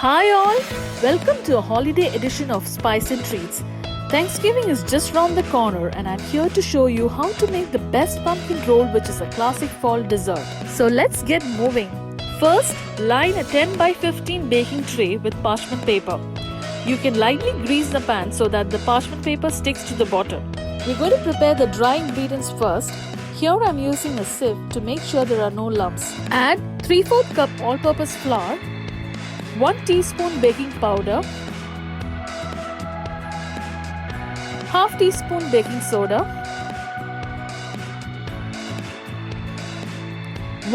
Hi all, welcome to a holiday edition of Spice and Treats. Thanksgiving is just round the corner and I'm here to show you how to make the best pumpkin roll, which is a classic fall dessert. So let's get moving. First, line a 10 by 15 baking tray with parchment paper. You can lightly grease the pan so that the parchment paper sticks to the bottom. We're going to prepare the dry ingredients first. Here I'm using a sieve to make sure there are no lumps. Add 3/4 cup all-purpose flour, 1 teaspoon baking powder, half teaspoon baking soda,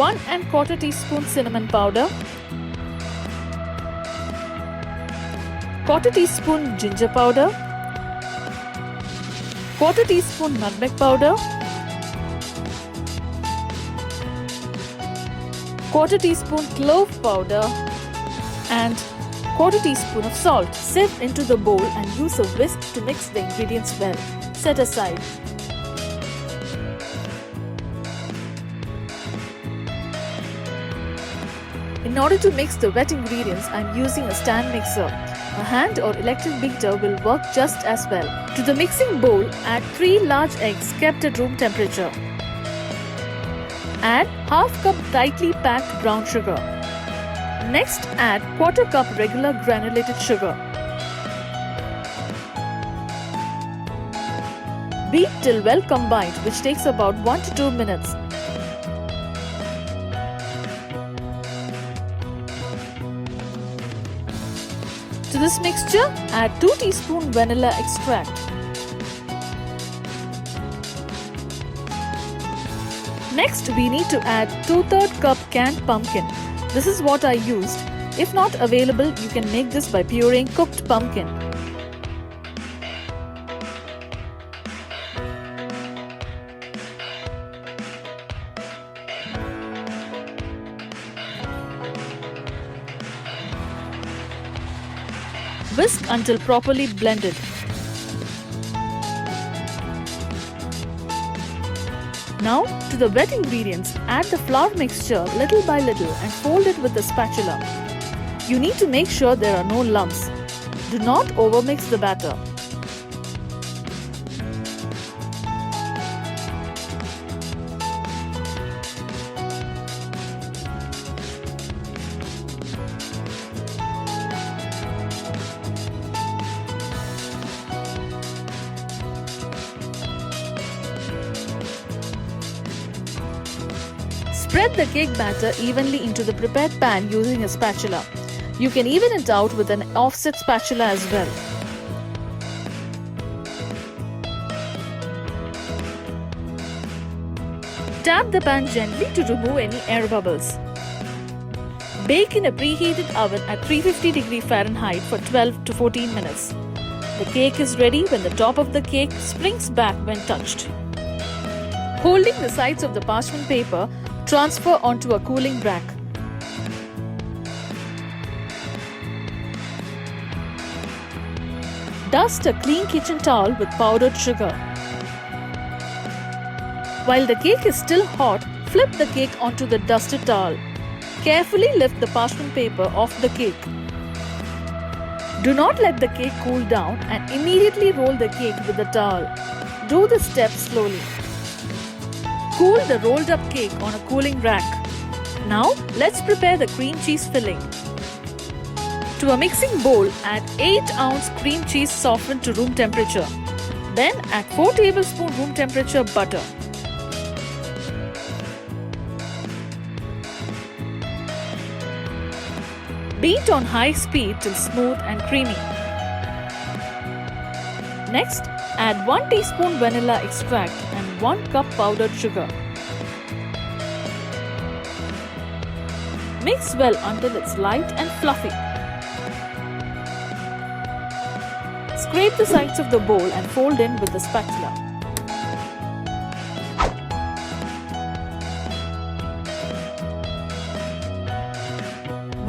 1 1/4 teaspoon cinnamon powder, 1/4 teaspoon ginger powder, 1/4 teaspoon nutmeg powder, 1/4 teaspoon clove powder, and 1/4 teaspoon of salt. Sieve into the bowl and use a whisk to mix the ingredients well. Set aside. In order to mix the wet ingredients, I am using a stand mixer. A hand or electric beater will work just as well. To the mixing bowl, add 3 large eggs kept at room temperature. Add half cup tightly packed brown sugar. Next, add 1/4 cup regular granulated sugar. Beat till well combined, which takes about 1 to 2 minutes. To this mixture, add 2 teaspoons vanilla extract. Next, we need to add 2/3 cup canned pumpkin. This is what I used. If not available, you can make this by pureeing cooked pumpkin. Whisk until properly blended. Now, to the wet ingredients, add the flour mixture little by little and fold it with a spatula. You need to make sure there are no lumps. Do not overmix the batter. Spread the cake batter evenly into the prepared pan using a spatula. You can even it out with an offset spatula as well. Tap the pan gently to remove any air bubbles. Bake in a preheated oven at 350 Fahrenheit for 12 to 14 minutes. The cake is ready when the top of the cake springs back when touched. Holding the sides of the parchment paper, transfer onto a cooling rack. Dust a clean kitchen towel with powdered sugar. While the cake is still hot, flip the cake onto the dusted towel. Carefully lift the parchment paper off the cake. Do not let the cake cool down and immediately roll the cake with the towel. Do this step slowly. Cool the rolled up cake on a cooling rack. Now, let's prepare the cream cheese filling. To a mixing bowl, add 8-ounce cream cheese softened to room temperature. Then add 4 tablespoons room temperature butter. Beat on high speed till smooth and creamy. Next, add 1 teaspoon vanilla extract and 1 cup powdered sugar. Mix well until it's light and fluffy. Scrape the sides of the bowl and fold in with the spatula.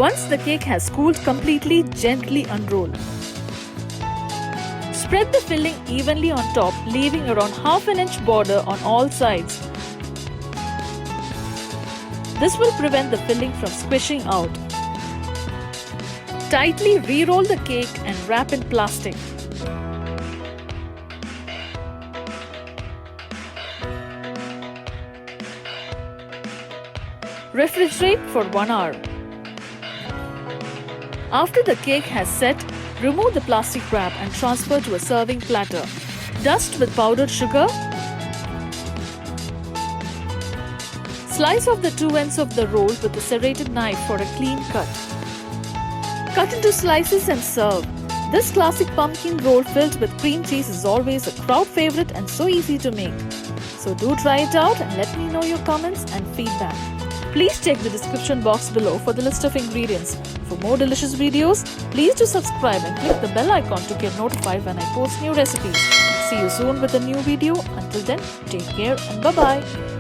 Once the cake has cooled completely, gently unroll. Spread the filling evenly on top, leaving around ½ inch border on all sides. This will prevent the filling from squishing out. Tightly re-roll the cake and wrap in plastic. Refrigerate for 1 hour. After the cake has set, remove the plastic wrap and transfer to a serving platter. Dust with powdered sugar. Slice off the two ends of the roll with a serrated knife for a clean cut. Cut into slices and serve. This classic pumpkin roll filled with cream cheese is always a crowd favorite and so easy to make. So do try it out and let me know your comments and feedback. Please check the description box below for the list of ingredients. For more delicious videos, please do subscribe and click the bell icon to get notified when I post new recipes. See you soon with a new video. Until then, take care and bye-bye.